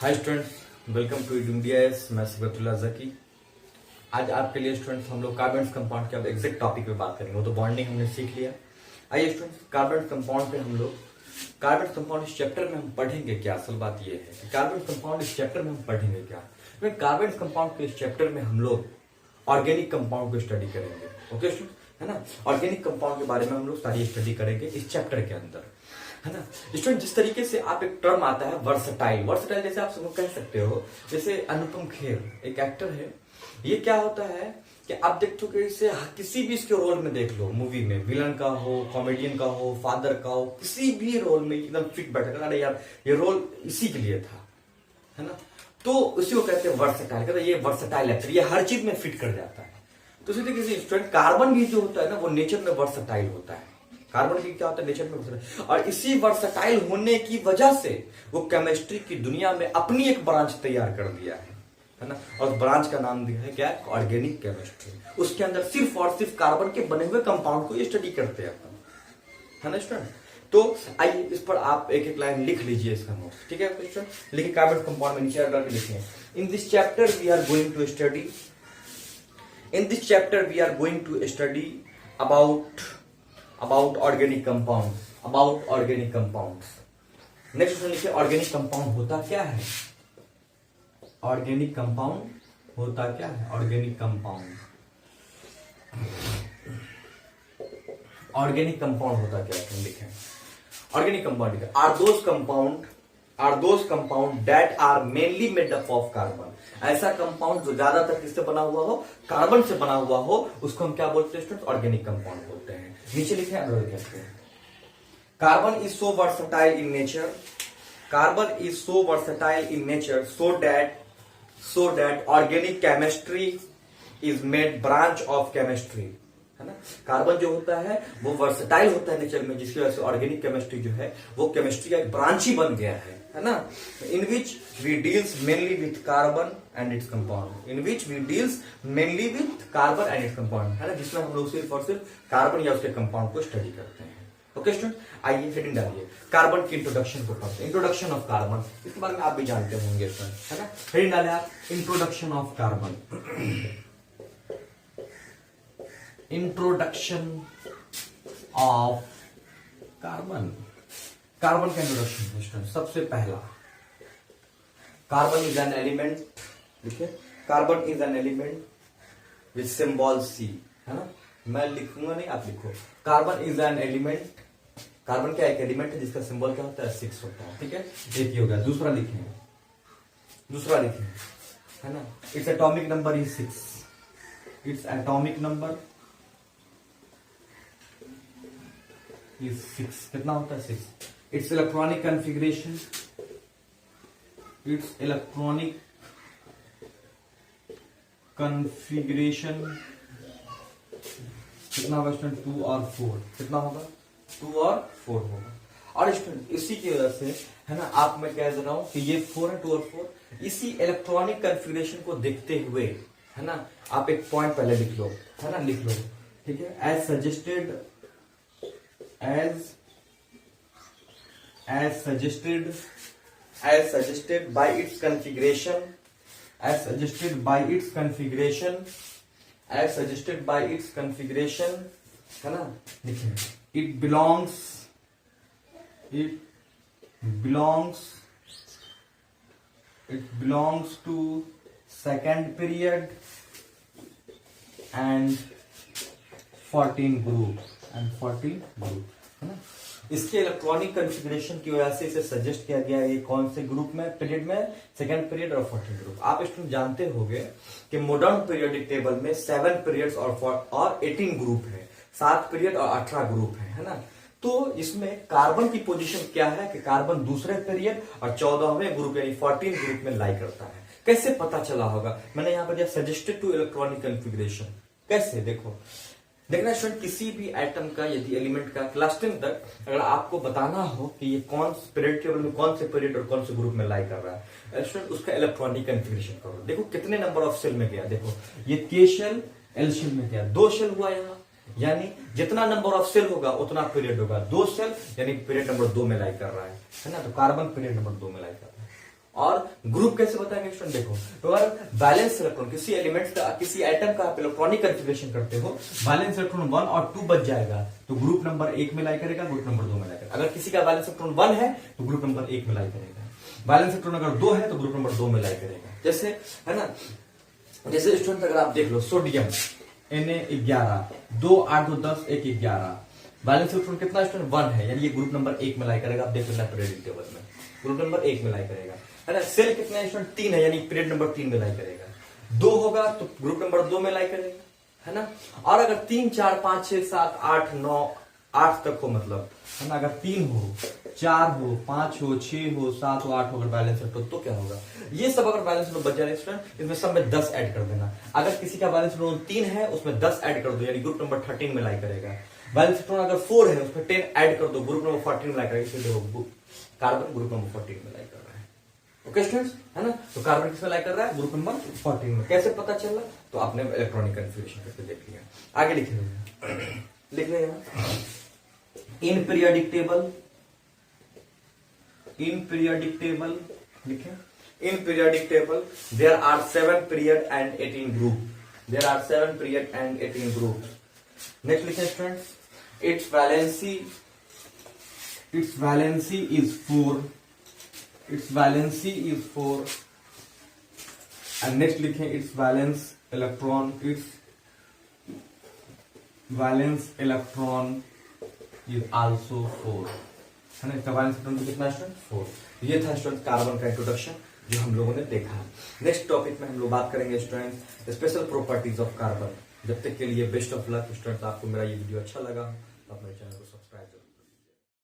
Hi students, welcome to India's. मैं सिबतुल्ला जकी। आज आपके लिए स्टूडेंट्स हम लोग कार्बन कंपाउंड के अब एग्जैक्ट टॉपिक पे बात करेंगे। वो तो बॉन्डिंग हमने सीख लिया। आइए स्टूडेंट्स, कार्बन कंपाउंड पे हम लोग कार्बन कंपाउंड इस चैप्टर में हम पढ़ेंगे क्या। असल बात ये है कि कार्बन कंपाउंड इस चैप्टर में हम पढ़ेंगे क्या। कार्बन कंपाउंड के इस चैप्टर में हम लोग ऑर्गेनिक कंपाउंड को स्टडी करेंगे। ओके स्टूडेंट, है ना। ऑर्गेनिक कंपाउंड के बारे में हम लोग सारी स्टडी करेंगे इस चैप्टर के अंदर, है ना। स्टूडेंट, जिस तरीके से आप एक टर्म आता है वर्सटाइल, वर्सटाइल जैसे आप सब कह सकते हो, जैसे अनुपम खेर एक एक्टर है। ये क्या होता है कि आप देखोगे इसे किसी भी इसके रोल में देख लो, मूवी में विलन का हो, कॉमेडियन का हो, फादर का हो, किसी भी रोल में एकदम फिट बैठेगा। अरे यार ये रोल इसी के लिए था, है ना। तो उसी को कहते हैं वर्सटाइल। कहते हैं ये वर्सटाइल एक्टर, ये हर चीज में फिट कर जाता है। तो इसी तरीके से स्टूडेंट कार्बन भी जो होता है ना, वो नेचर में वर्सटाइल होता है। कार्बन भी क्या होता है, नेचर में वर्सटाइल। और इसी वर्सटाइल होने की वजह से वो केमिस्ट्री की दुनिया में अपनी एक ब्रांच तैयार कर दिया है ना। और ब्रांच का नाम दिया है क्या, ऑर्गेनिक केमिस्ट्री। उसके अंदर सिर्फ और सिर्फ कार्बन के बने हुए कंपाउंड को स्टडी करते हैं अपन, है ना स्टूडेंट। तो आइए इस पर आप एक एक लाइन लिख लीजिए इसका नोट, ठीक है स्टूडेंट। लिखिए कार्बन कंपाउंड में नीचे डाल के लिखिए, in this chapter we are going to study, in this chapter we are going to study about organic compounds. Next लिखिए, ऑर्गेनिक कंपाउंड होता क्या है। ऑर्गेनिक कंपाउंड होता क्या है, ऑर्गेनिक कंपाउंड होता क्या है। लिखें organic compound are those compound that are mainly made up of carbon. ऐसा कंपाउंड जो ज्यादातर किससे बना हुआ हो, कार्बन से बना हुआ हो, उसको हम क्या बोलते हैं स्टूडेंट, ऑर्गेनिक कंपाउंड बोलते हैं। नीचे लिखे carbon is so versatile in nature, carbon is so versatile in nature so that organic chemistry is made branch of chemistry, है ना। कार्बन जो होता है वो वर्सटाइल होता है नेचर में, जिसकी वजह से ऑर्गेनिक केमिस्ट्री जो है वो केमिस्ट्री का एक ब्रांच ही बन गया है ना। In which we deals mainly with carbon and its compound, है ना, जिसमें हम लोग सिर्फ और सिर्फ कार्बन या उसके कंपाउंड को स्टडी करते हैं। ओके स्टूडेंट, आइए हेडिंग डालिए, कार्बन की इंट्रोडक्शन को पढ़ते हैं। इंट्रोडक्शन ऑफ कार्बन, इसके बारे में आप भी जानते होंगे स्टूडेंट, है ना। हेडिंग डाले आप, introduction of carbon. Introduction of carbon, carbon का इंट्रोडक्शन स्टूडेंट। सबसे पहला, कार्बन इज एन एलिमेंट, देखिए carbon is an element with symbol C, है ना। मैं लिखूंगा नहीं, आप लिखो। Carbon is an element, carbon क्या एक एलिमेंट है जिसका सिंबल क्या होता है, 6 होता है, ठीक है। एक ही हो गया। दूसरा लिखें, है ना, its atomic number is 6, its atomic number is 6। कितना होता है, 6। It's electronic configuration, it's electronic configuration कितना होगा स्टूडेंट, 2 और 4। कितना होगा, 2 और 4 होगा। और स्टूडेंट इसी की वजह से, है ना, आप मैं कह रहा हूं कि ये 4 है, 2 और 4। इसी इलेक्ट्रॉनिक कॉन्फ़िगरेशन को देखते हुए, है ना, आप एक पॉइंट पहले लिख लो, है ना, लिख लो, ठीक है। As suggested by its configuration, है ना, लिखिए, it belongs to second period and 14 group, है ना। इसके इलेक्ट्रॉनिक कॉन्फ़िगरेशन की वजह से इसे सजेस्ट किया गया है। ये कौन से ग्रुप में, पीरियड में, सेकंड पीरियड और 14 ग्रुप। आप स्टूडेंट जानते होंगे कि मॉडर्न पीरियोडिक टेबल में 7 पीरियड्स और 18 ग्रुप है, 7 पीरियड और 18 ग्रुप है ना। तो इसमें कार्बन की पोजीशन क्या है कि कार्बन दूसरे पीरियड और 14वें ग्रुप यानी 14 ग्रुप में लाई करता है। कैसे पता चला होगा, मैंने यहां पर दिया सजेस्टेड टू इलेक्ट्रॉनिक कॉन्फ़िगरेशन। कैसे, देखना स्टूडेंट, किसी भी एटम का यदि एलिमेंट का क्लास 10 तक अगर आपको बताना हो कि ये कौन से पीरियड टेबल में, कौन से पीरियड और कौन से ग्रुप में लाई कर रहा है, स्टूडेंट उसका इलेक्ट्रॉनिक कॉन्फ़िगरेशन करो। देखो कितने नंबर ऑफ सेल में गया, देखो ये के शेल एल शेल में गया, 2 शेल हुआ यहाँ, यानी जितना नंबर ऑफ सेल होगा उतना पीरियड होगा। 2 सेल यानी पीरियड नंबर 2 में लाई कर रहा है ना। तो कार्बन पीरियड नंबर 2 में लाई कर रहा है। और ग्रुप कैसे बताएंगे स्टूडेंट, देखो तो अगर बैलेंस इलेक्ट्रॉन किसी एलिमेंट का, किसी एटम का आप इलेक्ट्रॉनिक कन्फिगरेशन करते हो, बैलेंस इलेक्ट्रॉन 1 और 2 बच जाएगा तो ग्रुप नंबर 1 में लाई करेगा, ग्रुप नंबर 2 में लाई करेगा। अगर किसी का बैलेंस इलेक्ट्रॉन 1 है तो ग्रुप नंबर 1 में लाई करेगा, बैलेंस इलेक्ट्रॉन अगर 2 है तो ग्रुप नंबर 2 में लाई करेगा। जैसे है ना, जैसे स्टूडेंट अगर आप देख लो सोडियम Na11 2 8 2 10 1 11, बैलेंस इलेक्ट्रॉन कितना स्टूडेंट 1 है, यानी ये ग्रुप नंबर 1 में लाई करेगा। आप देख लेना पीरियोडिक टेबल में ग्रुप नंबर 1 में लाई करेगा, है ना। सेल कितना स्टूडेंट 3 है, यानी पीरियड नंबर 3 में लाई करेगा। 2 होगा तो ग्रुप नंबर 2 में लाई करेगा, है ना। और अगर 3 4 5 6 7 8 9 8 तक हो, मतलब है ना, अगर 3 हो 4 हो 5 हो 6 हो 7 हो 8 हो अगर बैलेंस इलेक्ट्रॉन तो क्या होगा, ये सब अगर बैलेंस इलेक्ट्रॉन बच जाए स्टूडेंट, इसमें सब में 10 ऐड कर देना। अगर किसी का बैलेंस इलेक्ट्रॉन 3 है उसमें 10 ऐड कर दो, यानी ग्रुप नंबर 13 में लाई करेगा। बैलेंस इलेक्ट्रॉन अगर 4 है उसमें 10 ऐड कर दो, ग्रुप नंबर 14 में लाई करेगा। इसलिए देखो कार्बन ग्रुप नंबर 14 में लाई कर रहा है। ओके स्टूडेंट्स, है ना। तो कार्बन किसमें लाई कर रहा है, ग्रुप नंबर 14 में। कैसे पता चल रहा, तो आपने इलेक्ट्रॉनिक कन्फिगरेशन करके देख लिया। आगे लिख लिया in periodic table, in periodic table लिखे, in periodic table there are 7 period and 18 group, there are 7 period and 18 groups. Next लिखे students, its valency is 4, its valency is 4, and next लिखें its valence electron, its valence electron is also 4, है ना। इसका valence electron कितना student 4। ये था student carbon का introduction जो हम लोगों ने देखा। नेक्स्ट टॉपिक में हम लोग बात करेंगे student special properties of carbon. जब तक के लिए बेस्ट ऑफ लक स्टूडेंट। आपको मेरा ये वीडियो अच्छा लगा तो अपने चैनल को